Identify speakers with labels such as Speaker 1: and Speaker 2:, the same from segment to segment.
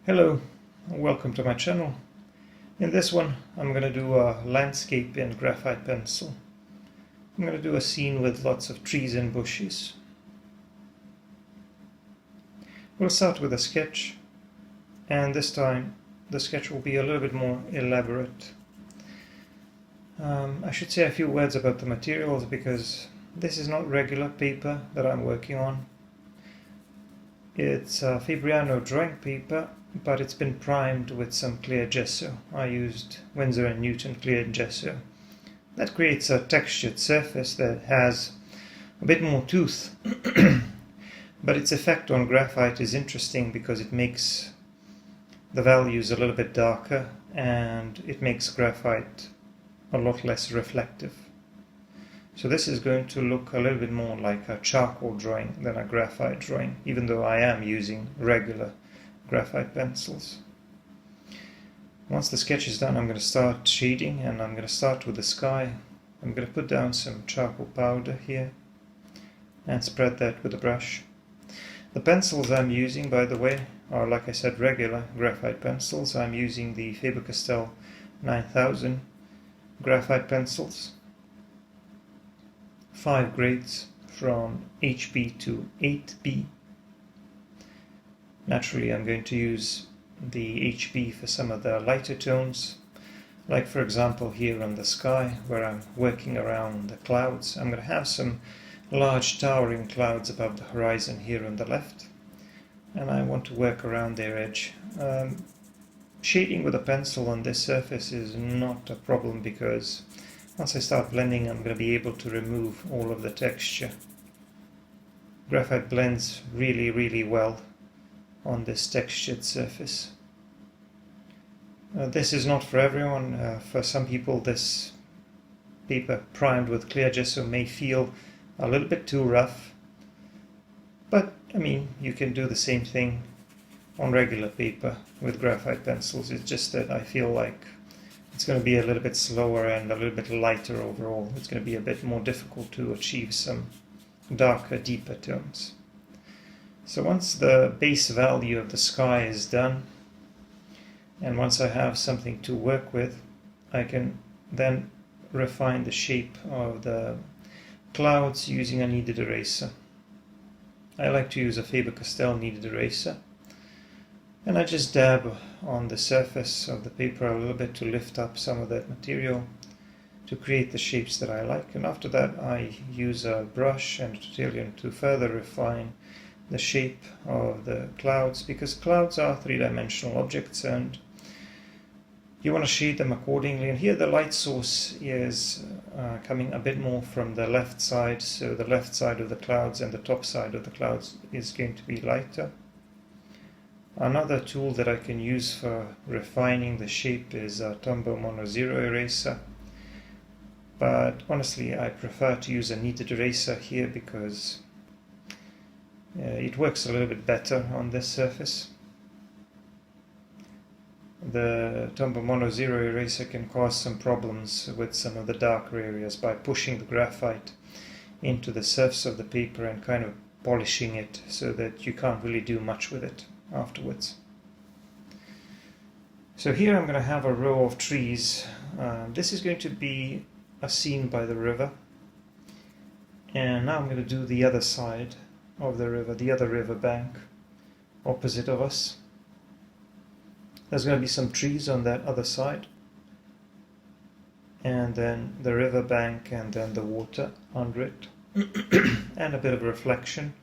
Speaker 1: Hello, welcome to my channel. In this one I'm going to do a landscape in graphite pencil. I'm going to do a scene with lots of trees and bushes. We'll start with a sketch, and this time the sketch will be a little bit more elaborate. I should say a few words about the materials because this is not regular paper that I'm working on. It's a Fabriano drawing paper, but it's been primed with some clear gesso. I used Winsor & Newton clear gesso. That creates a textured surface that has a bit more tooth. But its effect on graphite is interesting because it makes the values a little bit darker and it makes graphite a lot less reflective. So this is going to look a little bit more like a charcoal drawing than a graphite drawing, even though I am using regular graphite pencils. Once the sketch is done, I'm going to start shading, and I'm going to start with the sky. I'm going to put down some charcoal powder here and spread that with a brush. The pencils I'm using, by the way, are, like I said, regular graphite pencils. I'm using the Faber Castell 9000 graphite pencils. 5 grades from HB to 8B. Naturally, I'm going to use the HB for some of the lighter tones, like for example here on the sky where I'm working around the clouds. I'm going to have some large towering clouds above the horizon here on the left, and I want to work around their edge. Shading with a pencil on this surface is not a problem because once I start blending, I'm going to be able to remove all of the texture. Graphite blends really well on this textured surface. This is not for everyone. For some people, this paper primed with clear gesso may feel a little bit too rough. But, I mean, you can do the same thing on regular paper with graphite pencils. It's just that I feel like it's going to be a little bit slower and a little bit lighter overall. It's going to be a bit more difficult to achieve some darker, deeper tones. So once the base value of the sky is done, and once I have something to work with, I can then refine the shape of the clouds using a kneaded eraser. I like to use a Faber Castell kneaded eraser. And I just dab on the surface of the paper a little bit to lift up some of that material to create the shapes that I like. And after that I use a brush and a tortillon to further refine the shape of the clouds, because clouds are three-dimensional objects and you want to shade them accordingly. And here the light source is coming a bit more from the left side, so the left side of the clouds and the top side of the clouds is going to be lighter. Another tool that I can use for refining the shape is a Tombow Mono Zero eraser, but honestly I prefer to use a kneaded eraser here because it works a little bit better on this surface. The Tombow Mono Zero eraser can cause some problems with some of the darker areas by pushing the graphite into the surface of the paper and kind of polishing it so that you can't really do much with it afterwards. So here I'm going to have a row of trees. This is going to be a scene by the river, and now I'm going to do the other side of the river, the other river bank opposite of us. There's going to be some trees on that other side, and then the river bank, and then the water under it and a bit of reflection.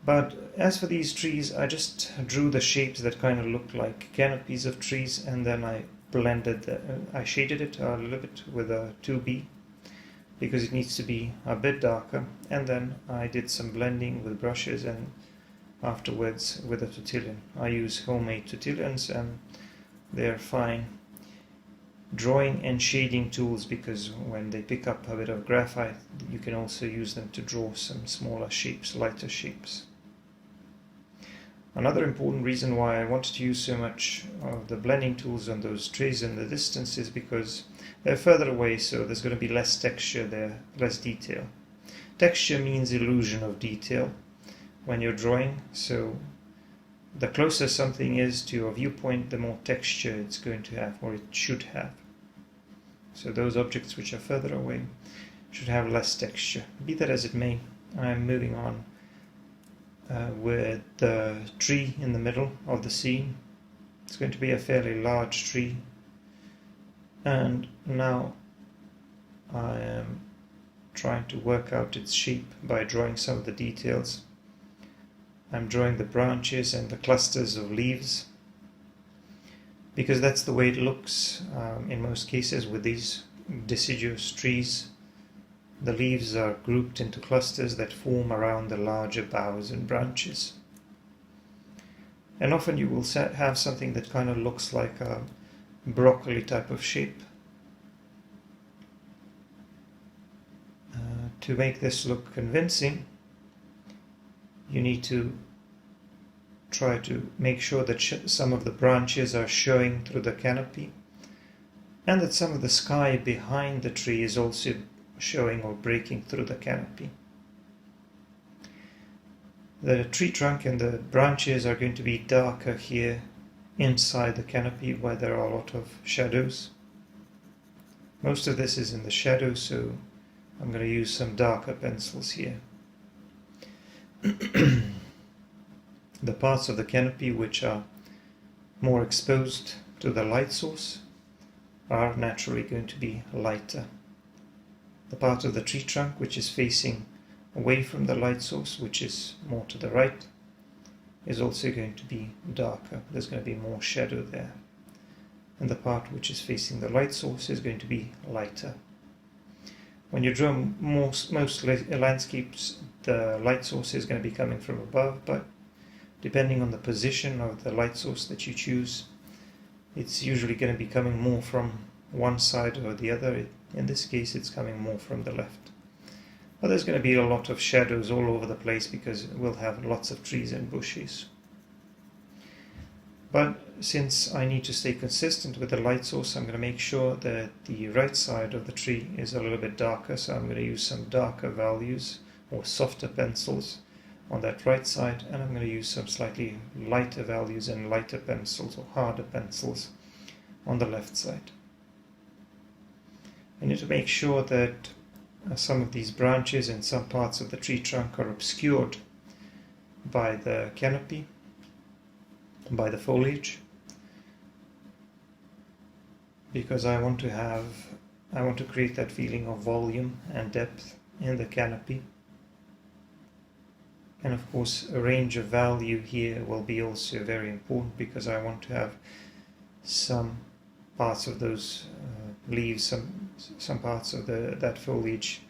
Speaker 1: But as for these trees, I just drew the shapes that kind of look like canopies of trees, and then I I shaded it a little bit with a 2B because it needs to be a bit darker, and then I did some blending with brushes and afterwards with a tortillon. I use homemade tortillons and they're fine drawing and shading tools because when they pick up a bit of graphite you can also use them to draw some smaller shapes, lighter shapes. Another important reason why I wanted to use so much of the blending tools on those trees in the distance is because they're further away, so there's going to be less texture there, less detail. Texture means illusion of detail when you're drawing, so the closer something is to your viewpoint, the more texture it's going to have, or it should have. So those objects which are further away should have less texture. Be that as it may, I'm moving on with the tree in the middle of the scene. It's going to be a fairly large tree, and now I am trying to work out its shape by drawing some of the details. I'm drawing the branches and the clusters of leaves, because that's the way it looks in most cases with these deciduous trees. The leaves are grouped into clusters that form around the larger boughs and branches. And often you will have something that kind of looks like a broccoli type of shape. To make this look convincing, you need to try to make sure that some of the branches are showing through the canopy, and that some of the sky behind the tree is also showing or breaking through the canopy. The tree trunk and the branches are going to be darker here inside the canopy where there are a lot of shadows. Most of this is in the shadow, so I'm going to use some darker pencils here. The parts of the canopy which are more exposed to the light source are naturally going to be lighter. The part of the tree trunk which is facing away from the light source, which is more to the right, is also going to be darker. There's going to be more shadow there. And the part which is facing the light source is going to be lighter. When you draw most landscapes, the light source is going to be coming from above, but depending on the position of the light source that you choose, it's usually going to be coming more from one side or the other. In this case, it's coming more from the left. But there's going to be a lot of shadows all over the place because we'll have lots of trees and bushes. But since I need to stay consistent with the light source, I'm going to make sure that the right side of the tree is a little bit darker, so I'm going to use some darker values or softer pencils on that right side, and I'm going to use some slightly lighter values and lighter pencils or harder pencils on the left side. I need to make sure that some of these branches and some parts of the tree trunk are obscured by the canopy, by the foliage, because I want to create that feeling of volume and depth in the canopy. And of course, a range of value here will be also very important, because I want to have some parts of those leaves, some parts of that foliage,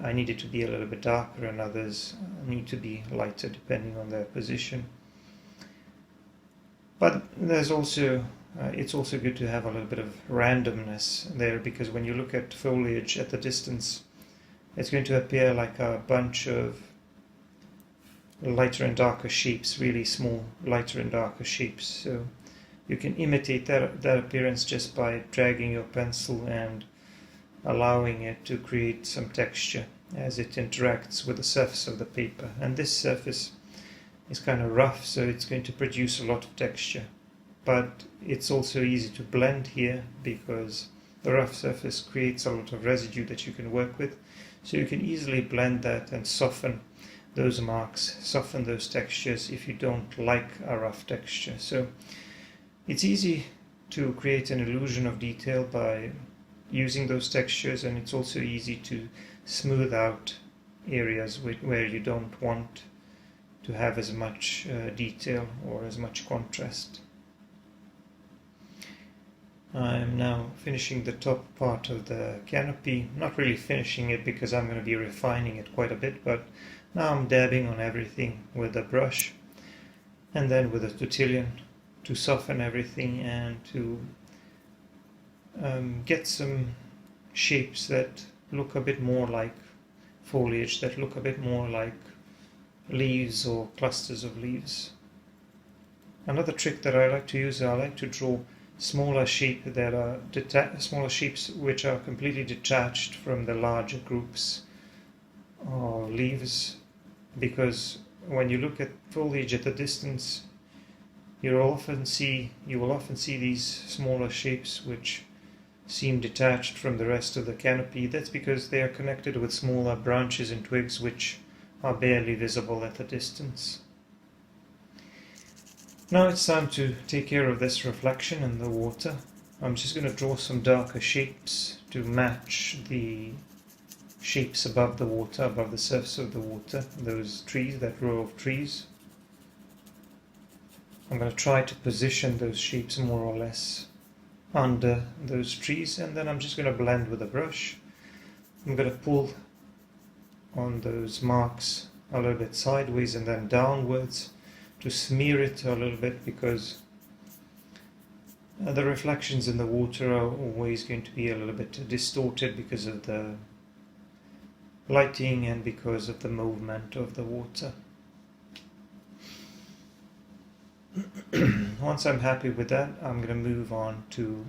Speaker 1: I need it to be a little bit darker, and others need to be lighter depending on their position. But there's also it's also good to have a little bit of randomness there, because when you look at foliage at the distance, it's going to appear like a bunch of lighter and darker shapes, really small lighter and darker shapes. So you can imitate that appearance just by dragging your pencil and allowing it to create some texture as it interacts with the surface of the paper. And this surface is kind of rough, so it's going to produce a lot of texture. But it's also easy to blend here, because the rough surface creates a lot of residue that you can work with. So you can easily blend that and soften those marks, soften those textures if you don't like a rough texture. So it's easy to create an illusion of detail by using those textures, and it's also easy to smooth out areas where you don't want to have as much detail or as much contrast. I'm now finishing the top part of the canopy, not really finishing it because I'm going to be refining it quite a bit, but now I'm dabbing on everything with a brush and then with a tortillon to soften everything and to get some shapes that look a bit more like foliage, that look a bit more like leaves or clusters of leaves. Another trick that I like to use, I like to draw smaller shapes which are completely detached from the larger groups of leaves, because when you look at foliage at a distance, you will often see these smaller shapes which seem detached from the rest of the canopy. That's because they are connected with smaller branches and twigs which are barely visible at a distance. Now it's time to take care of this reflection in the water. I'm just going to draw some darker shapes to match the shapes above the water, above the surface of the water, those trees, that row of trees. I'm going to try to position those shapes more or less under those trees, and then I'm just going to blend with a brush. I'm going to pull on those marks a little bit sideways and then downwards to smear it a little bit, because the reflections in the water are always going to be a little bit distorted because of the lighting and because of the movement of the water. Once I'm happy with that, I'm going to move on to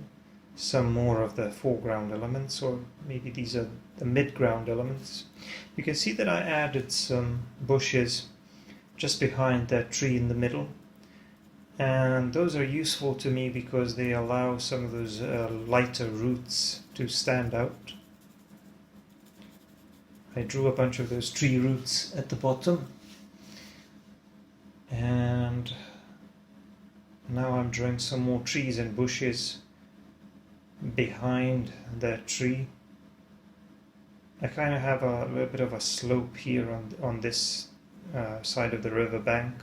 Speaker 1: some more of the foreground elements, or maybe these are the midground elements. You can see that I added some bushes just behind that tree in the middle, and those are useful to me because they allow some of those lighter roots to stand out. I drew a bunch of those tree roots at the bottom, and now I'm drawing some more trees and bushes behind that tree. I kind of have a little bit of a slope here on this side of the river bank.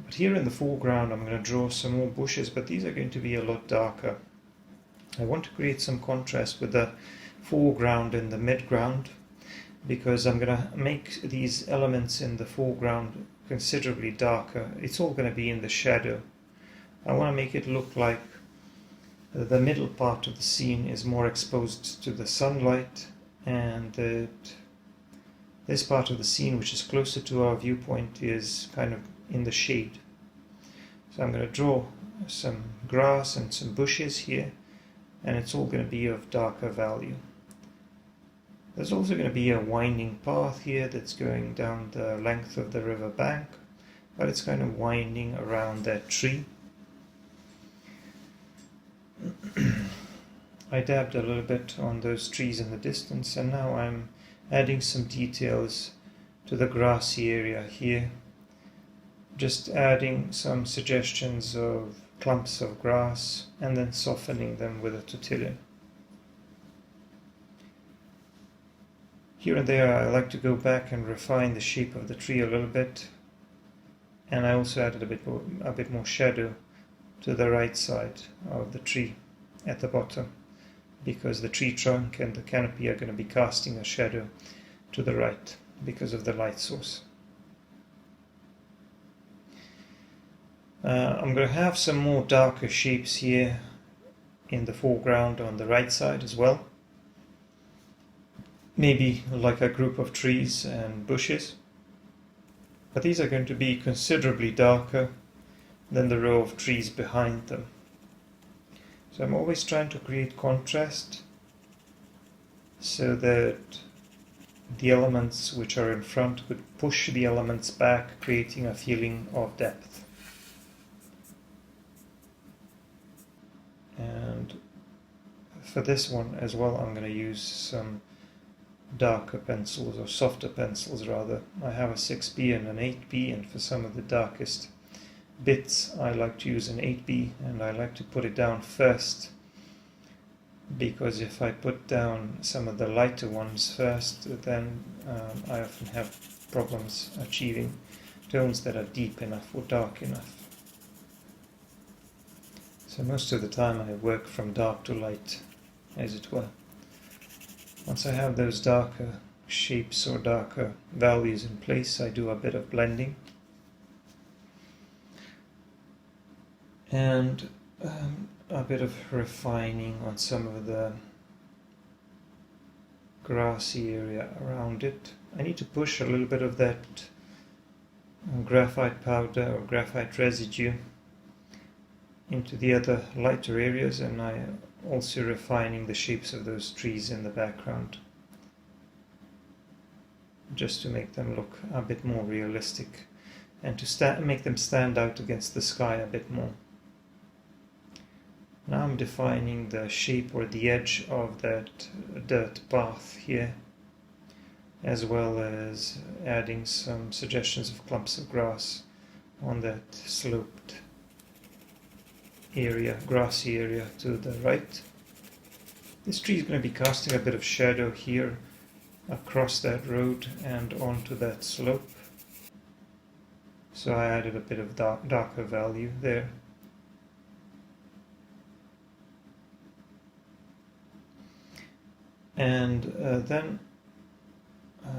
Speaker 1: But here in the foreground I'm going to draw some more bushes, but these are going to be a lot darker. I want to create some contrast with the foreground and the midground, because I'm going to make these elements in the foreground considerably darker. It's all going to be in the shadow. I want to make it look like the middle part of the scene is more exposed to the sunlight, and that this part of the scene, which is closer to our viewpoint, is kind of in the shade. So I'm going to draw some grass and some bushes here, and it's all going to be of darker value. There's also going to be a winding path here that's going down the length of the river bank, but it's kind of winding around that tree. I dabbed a little bit on those trees in the distance, and now I'm adding some details to the grassy area here. Just adding some suggestions of clumps of grass and then softening them with a tortilla. Here and there I like to go back and refine the shape of the tree a little bit, and I also added a bit more shadow to the right side of the tree at the bottom, because the tree trunk and the canopy are going to be casting a shadow to the right because of the light source. I'm going to have some more darker shapes here in the foreground on the right side as well. Maybe like a group of trees and bushes. But these are going to be considerably darker than the row of trees behind them. So I'm always trying to create contrast so that the elements which are in front would push the elements back, creating a feeling of depth. And for this one as well, I'm going to use some darker pencils, or softer pencils rather. I have a 6B and an 8B, and for some of the darkest bits I like to use an 8B, and I like to put it down first, because if I put down some of the lighter ones first, then I often have problems achieving tones that are deep enough or dark enough. So most of the time I work from dark to light, as it were. Once I have those darker shapes or darker values in place, I do a bit of blending. And a bit of refining on some of the grassy area around it. I need to push a little bit of that graphite powder or graphite residue into the other lighter areas, and I also refining the shapes of those trees in the background, just to make them look a bit more realistic. and to make them stand out against the sky a bit more. Now I'm defining the shape or the edge of that dirt path here, as well as adding some suggestions of clumps of grass on that sloped area, grassy area to the right. This tree is going to be casting a bit of shadow here across that road and onto that slope. So I added a bit of darker value there. And then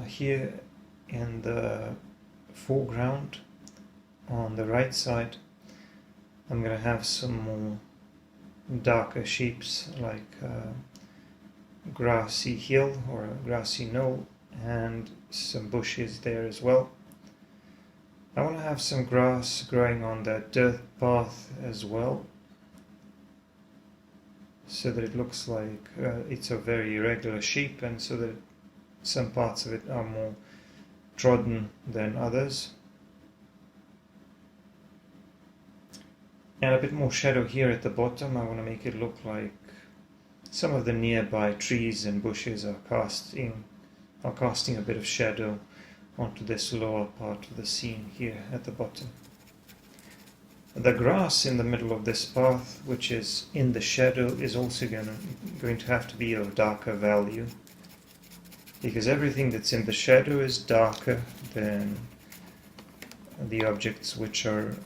Speaker 1: here in the foreground on the right side, I'm going to have some more darker shapes like grassy hill or a grassy knoll and some bushes there as well. I want to have some grass growing on that dirt path as well, so that it looks like it's a very irregular shape, and so that some parts of it are more trodden than others. And a bit more shadow here at the bottom. I want to make it look like some of the nearby trees and bushes are casting a bit of shadow onto this lower part of the scene here at the bottom. The grass in the middle of this path, which is in the shadow, is also going to have to be of darker value, because everything that's in the shadow is darker than the objects which are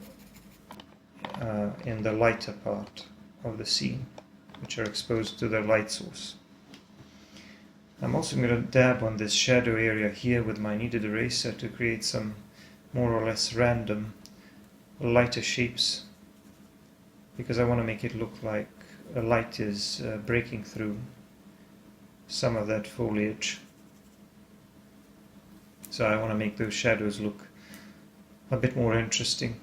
Speaker 1: in the lighter part of the scene, which are exposed to the light source. I'm also going to dab on this shadow area here with my kneaded eraser to create some more or less random lighter shapes, because I want to make it look like a light is breaking through some of that foliage. So I want to make those shadows look a bit more interesting.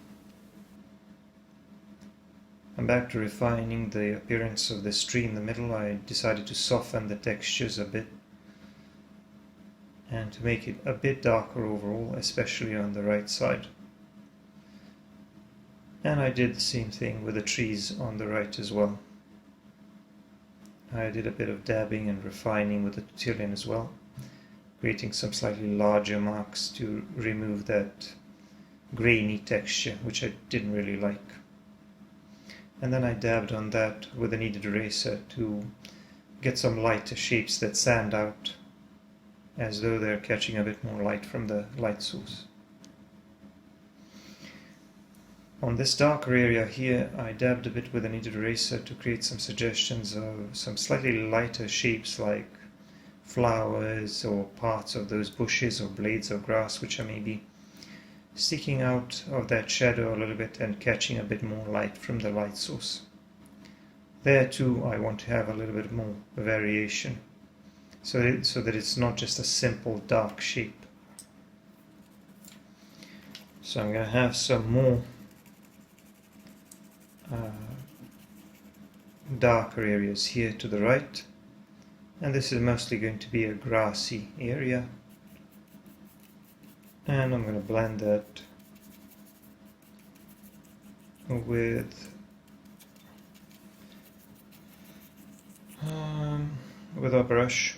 Speaker 1: I'm back to refining the appearance of this tree in the middle. I decided to soften the textures a bit and to make it a bit darker overall, especially on the right side. And I did the same thing with the trees on the right as well. I did a bit of dabbing and refining with the Tertullian as well, creating some slightly larger marks to remove that grainy texture, which I didn't really like. And then I dabbed on that with a kneaded eraser to get some lighter shapes that stand out, as though they're catching a bit more light from the light source. On this darker area here, I dabbed a bit with a kneaded eraser to create some suggestions of some slightly lighter shapes like flowers or parts of those bushes or blades of grass which are maybe sticking out of that shadow a little bit and catching a bit more light from the light source. There too I want to have a little bit more variation, so that it's not just a simple dark shape. So I'm going to have some more darker areas here to the right, and this is mostly going to be a grassy area, and I'm going to blend that with a brush.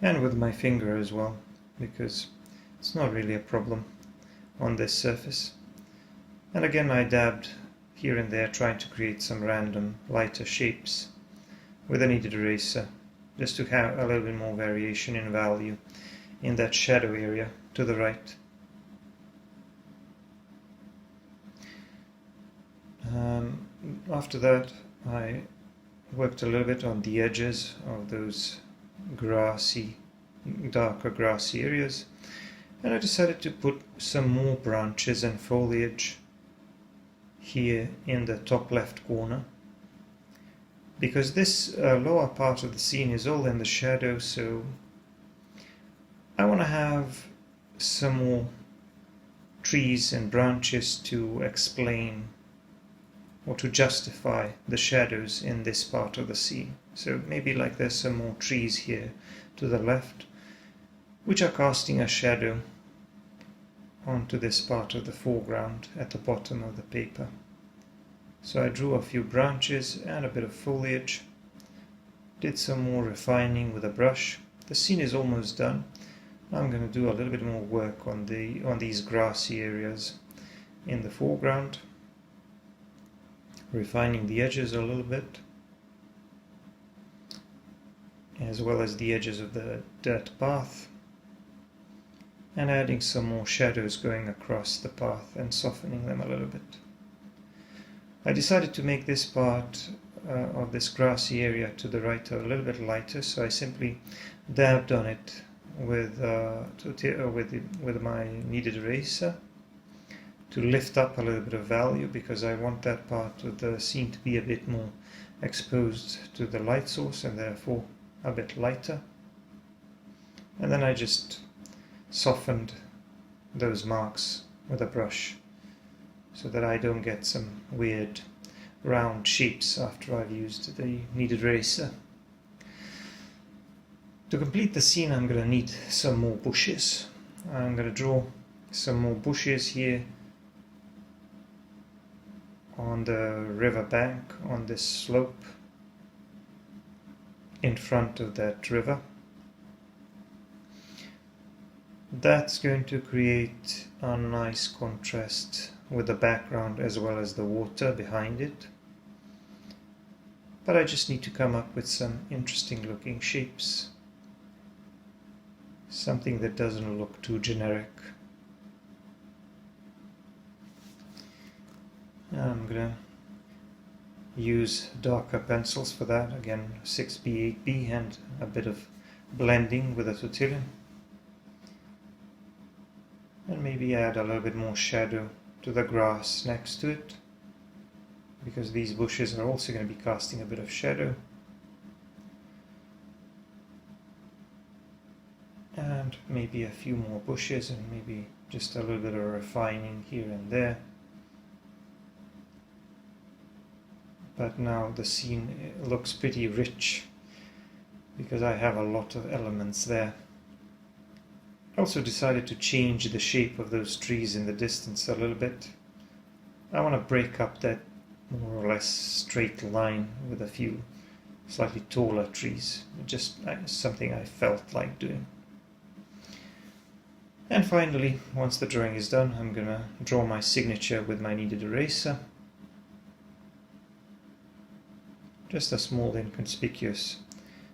Speaker 1: And with my finger as well, because it's not really a problem on this surface. And again I dabbed here and there, trying to create some random lighter shapes with a kneaded eraser, just to have a little bit more variation in value in that shadow area to the right. After that I worked a little bit on the edges of those darker grassy areas, and I decided to put some more branches and foliage here in the top left corner, because this lower part of the scene is all in the shadow, so I want to have some more trees and branches to explain or to justify the shadows in this part of the scene. So maybe like there's some more trees here to the left, which are casting a shadow onto this part of the foreground at the bottom of the paper. So I drew a few branches and a bit of foliage, did some more refining with a brush. The scene is almost done. I'm going to do a little bit more work on these grassy areas in the foreground, refining the edges a little bit, as well as the edges of the dirt path, and adding some more shadows going across the path and softening them a little bit. I decided to make this part of this grassy area to the right a little bit lighter, so I simply dabbed on it with my kneaded eraser to lift up a little bit of value, because I want that part of the scene to be a bit more exposed to the light source and therefore a bit lighter. And then I just softened those marks with a brush so that I don't get some weird round shapes after I've used the kneaded eraser. To complete the scene, I'm going to need some more bushes. I'm going to draw some more bushes here on the river bank, on this slope in front of that river. That's going to create a nice contrast with the background as well as the water behind it. But I just need to come up with some interesting looking shapes. Something that doesn't look too generic. I'm going to use darker pencils for that. Again, 6B, 8B, and a bit of blending with a tortilla. And maybe add a little bit more shadow to the grass next to it, because these bushes are also going to be casting a bit of shadow. And maybe a few more bushes, and maybe just a little bit of refining here and there. But now the scene looks pretty rich because I have a lot of elements there. I also decided to change the shape of those trees in the distance a little bit. I want to break up that more or less straight line with a few slightly taller trees. Just something I felt like doing. And finally, once the drawing is done, I'm going to draw my signature with my kneaded eraser. Just a small inconspicuous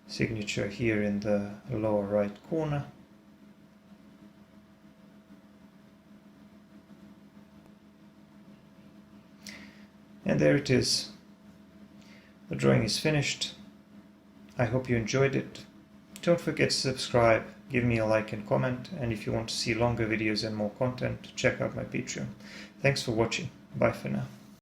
Speaker 1: signature here in the lower right corner. And there it is. The drawing is finished. I hope you enjoyed it. Don't forget to subscribe, give me a like and comment, and if you want to see longer videos and more content, check out my Patreon. Thanks for watching. Bye for now.